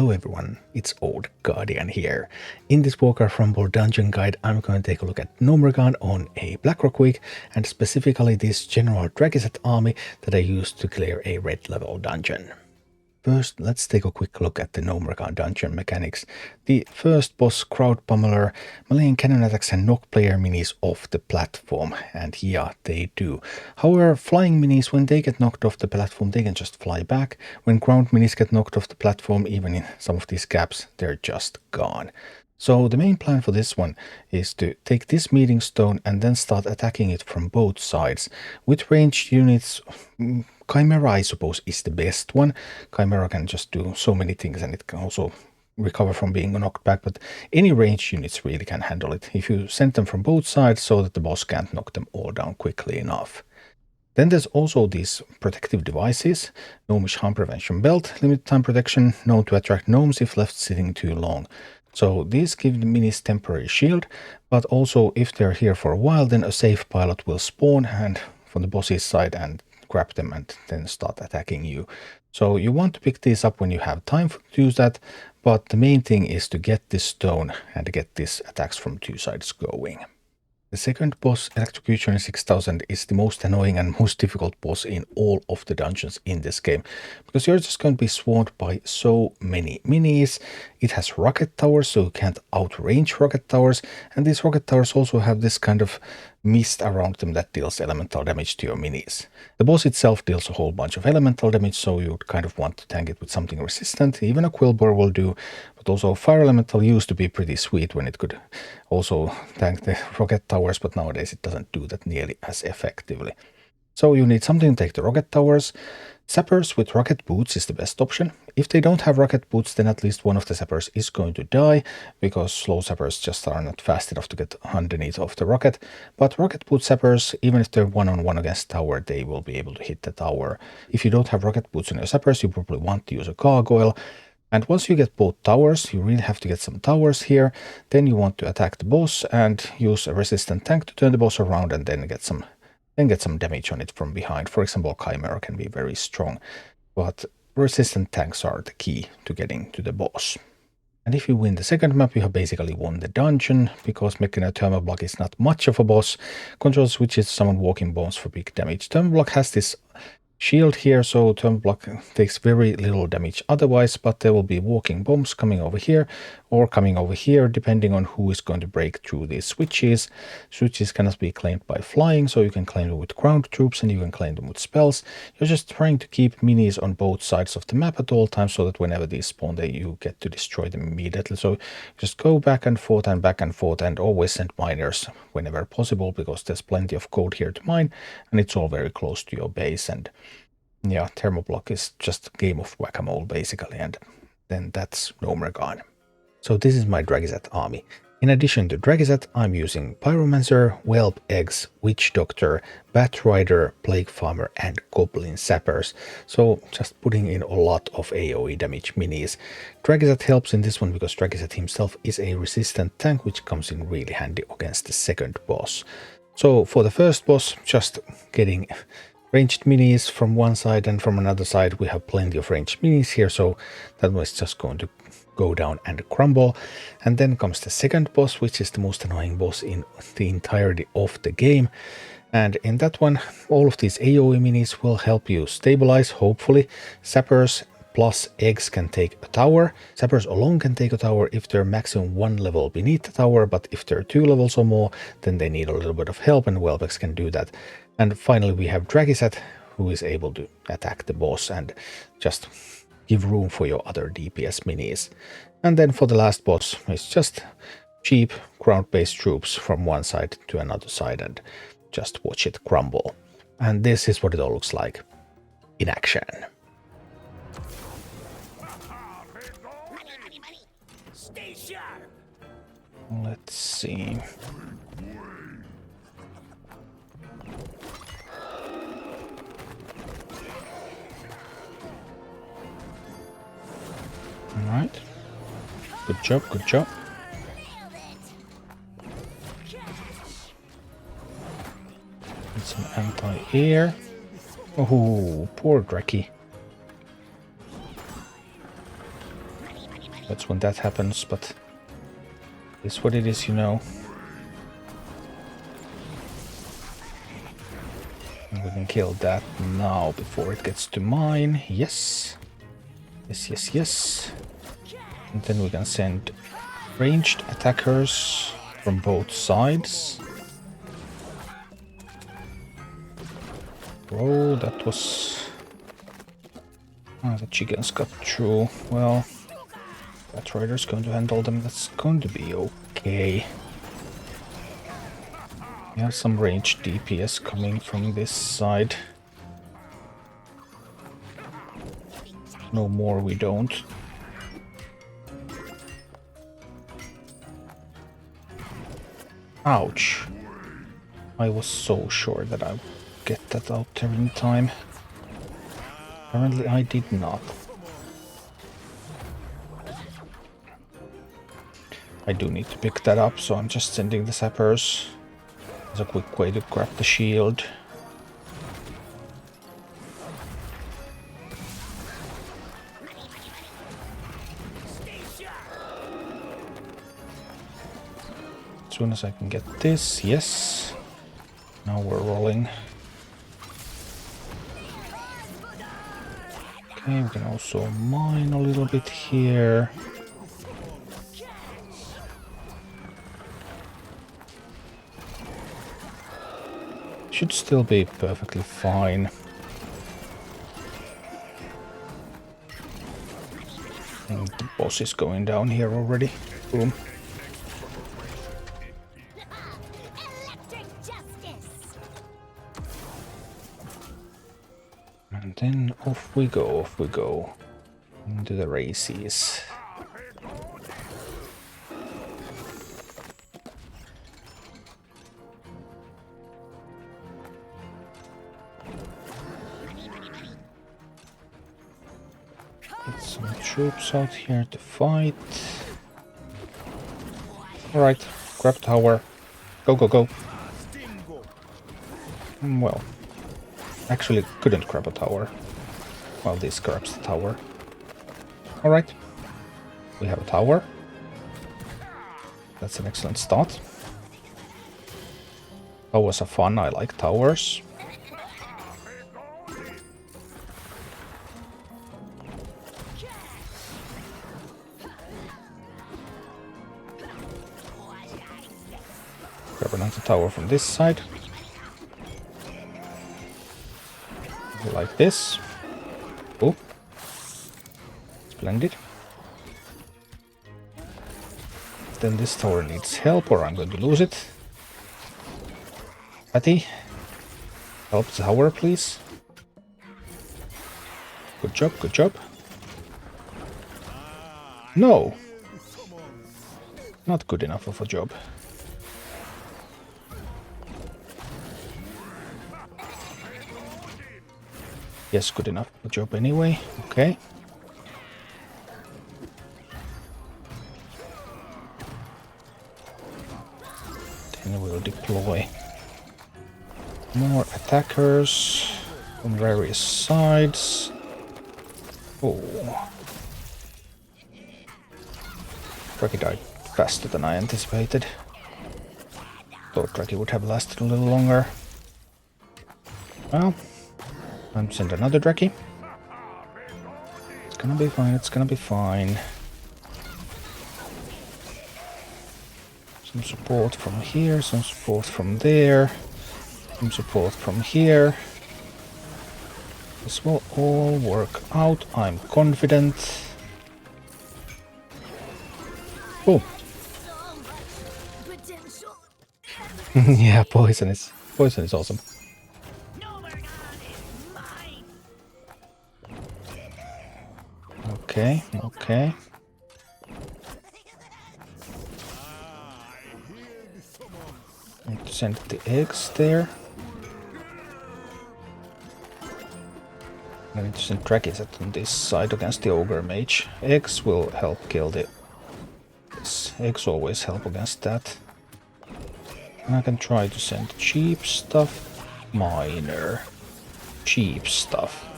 Hello everyone, it's Old Guardian here. In this Warcraft Rumble dungeon guide, I'm going to take a look at Gnomeregan on a Blackrock week, and specifically this General Drakkisath army that I used to clear a red level dungeon. First, let's take a quick look at the Gnomeregan dungeon mechanics. The first boss, Crowd Pummeler, melee cannon attacks and knock player minis off the platform, and yeah, they do. However, flying minis, when they get knocked off the platform, they can just fly back. When ground minis get knocked off the platform, even in some of these gaps, they're just gone. So the main plan for this one is to take this meeting stone and then start attacking it from both sides. With ranged units, Chimera I suppose is the best one. Chimera can just do so many things and it can also recover from being knocked back, but any ranged units really can handle it if you send them from both sides so that the boss can't knock them all down quickly enough. Then there's also these protective devices, Gnomish Harm Prevention Belt, limited time protection, known to attract gnomes if left sitting too long. So these give the minis temporary shield, but also if they're here for a while, then a safe pilot will spawn and from the boss's side and grab them and then start attacking you. So you want to pick these up when you have time to use that, but the main thing is to get this stone and get these attacks from two sides going. The second boss, Electrocutioner 6000, is the most annoying and most difficult boss in all of the dungeons in this game, because you're just going to be swarmed by so many minis. It has rocket towers, so you can't outrange rocket towers, and these rocket towers also have this kind of mist around them that deals elemental damage to your minis. The boss itself deals a whole bunch of elemental damage, so you'd kind of want to tank it with something resistant. Even a Quillbore will do, but also Fire Elemental used to be pretty sweet when it could also tank the rocket towers, but nowadays it doesn't do that nearly as effectively. So you need something to take the rocket towers. Sappers with rocket boots is the best option. If they don't have rocket boots, then at least one of the sappers is going to die, because slow sappers just are not fast enough to get underneath of the rocket. But rocket boot sappers, even if they're one-on-one against tower, they will be able to hit the tower. If you don't have rocket boots on your sappers, you probably want to use a gargoyle. And once you get both towers, you really have to get some towers here. Then you want to attack the boss and use a resistant tank to turn the boss around and then get some damage on it from behind. For example, Chimera can be very strong, but resistant tanks are the key to getting to the boss. And if you win the second map, you have basically won the dungeon, because Mekgineer Thermaplugg is not much of a boss. Control switches to summon walking bombs for big damage. Thermaplugg has this shield here, so Thermaplugg takes very little damage otherwise, but there will be walking bombs coming over here or coming over here, depending on who is going to break through these switches. Switches cannot be claimed by flying, so you can claim them with ground troops and you can claim them with spells. You're just trying to keep minis on both sides of the map at all times, so that whenever these spawn, you get to destroy them immediately. So just go back and forth and always send miners whenever possible, because there's plenty of code here to mine and it's all very close to your base. And yeah, Thermaplugg is just a game of whack-a-mole basically, and then that's Gnomeregan. So this is my Drakkisath army. In addition to Drakkisath, I'm using Pyromancer, Whelp Eggs, Witch Doctor, Bat Rider, Plague Farmer and Goblin Sappers. So just putting in a lot of AoE damage minis. Drakkisath helps in this one because Drakkisath himself is a resistant tank, which comes in really handy against the second boss. So for the first boss, just getting ranged minis from one side, and from another side we have plenty of ranged minis here, so that was just going to go down and crumble. And then comes the second boss, which is the most annoying boss in the entirety of the game. And in that one, all of these AoE minis will help you stabilize, hopefully. Sappers plus eggs can take a tower. Sappers alone can take a tower if they're maximum one level beneath the tower, but if they're 2 levels or more, then they need a little bit of help, and Whelp Eggs can do that. And finally we have Drakkisath, who is able to attack the boss and just give room for your other DPS minis. And then for the last boss, it's just cheap ground-based troops from one side to another side and just watch it crumble. And this is what it all looks like in action. Let's see. All right. Good job, good job. Get some anti-air. Oh, poor Drakki. That's when that happens, but it's what it is, you know. And we can kill that now before it gets to mine. Yes. Yes, yes, yes. And then we can send ranged attackers from both sides. Oh, that was... the chickens got through. Well, that rider's going to handle them. That's going to be okay. We have some ranged DPS coming from this side. No more we don't. Ouch. I was so sure that I would get that out there in time. Apparently I did not. I do need to pick that up, so I'm just sending the sappers as a quick way to grab the shield. As soon as I can get this, yes. Now we're rolling. Okay, we can also mine a little bit here. Should still be perfectly fine. And the boss is going down here already. Boom. And then off we go. Into the races. Get some troops out here to fight. Alright, grab tower. Go, go, go. Well, actually couldn't grab a tower. Well, this grabs the tower. Alright, we have a tower. That's an excellent start. Towers are fun, I like towers. Grab another tower from this side. Like this. Oh. Splendid. Then this tower needs help or I'm going to lose it. Patty, help the tower, please. Good job, good job. No! Not good enough of a job. Yes, good enough of a job anyway. Okay. Then we'll deploy more attackers on various sides. Oh. Drakki died faster than I anticipated. Thought Drakki would have lasted a little longer. Well, time to send another Drakki. It's gonna be fine, it's gonna be fine. Some support from here, some support from there. Some support from here. This will all work out, I'm confident. Oh. Yeah, poison is awesome. Okay, okay. Need to send the eggs there. I need to send Drakkisath on this side against the ogre mage. Eggs will help kill the... Yes, eggs always help against that. And I can try to send cheap stuff. Miner. Cheap stuff.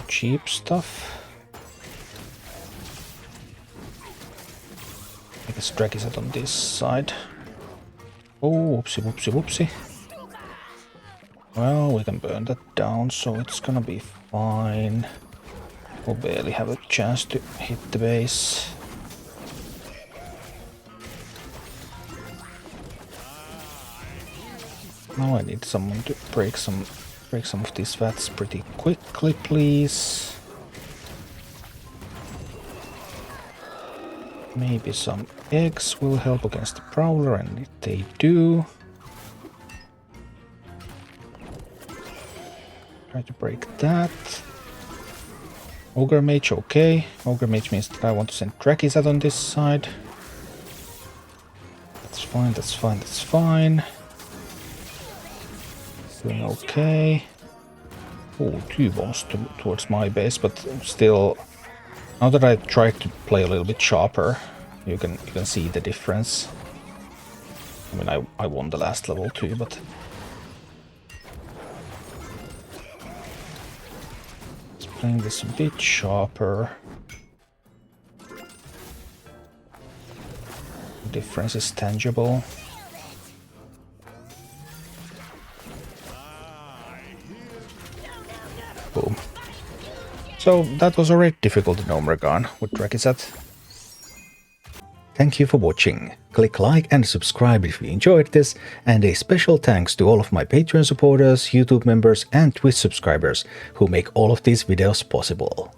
Cheap stuff. I guess Drakkisath on this side. Oh, whoopsie, whoopsie, whoopsie. Well, we can burn that down, so it's gonna be fine. We'll barely have a chance to hit the base. Now I need someone to break some of these vats pretty quickly, please. Maybe some eggs will help against the Prowler, and they do. Try to break that. Ogre Mage, okay. Ogre Mage means that I want to send Drakkisath on this side. That's fine, that's fine, that's fine. Doing okay. Oh, 2 bombs towards my base, but still, now that I tried to play a little bit sharper, you can see the difference. I mean, I won the last level too, but playing this a bit sharper. The difference is tangible. Boom. So that was already difficult in Gnomeregan with Drakkisath. Thank you for watching. Click like and subscribe if you enjoyed this, and a special thanks to all of my Patreon supporters, YouTube members and Twitch subscribers who make all of these videos possible.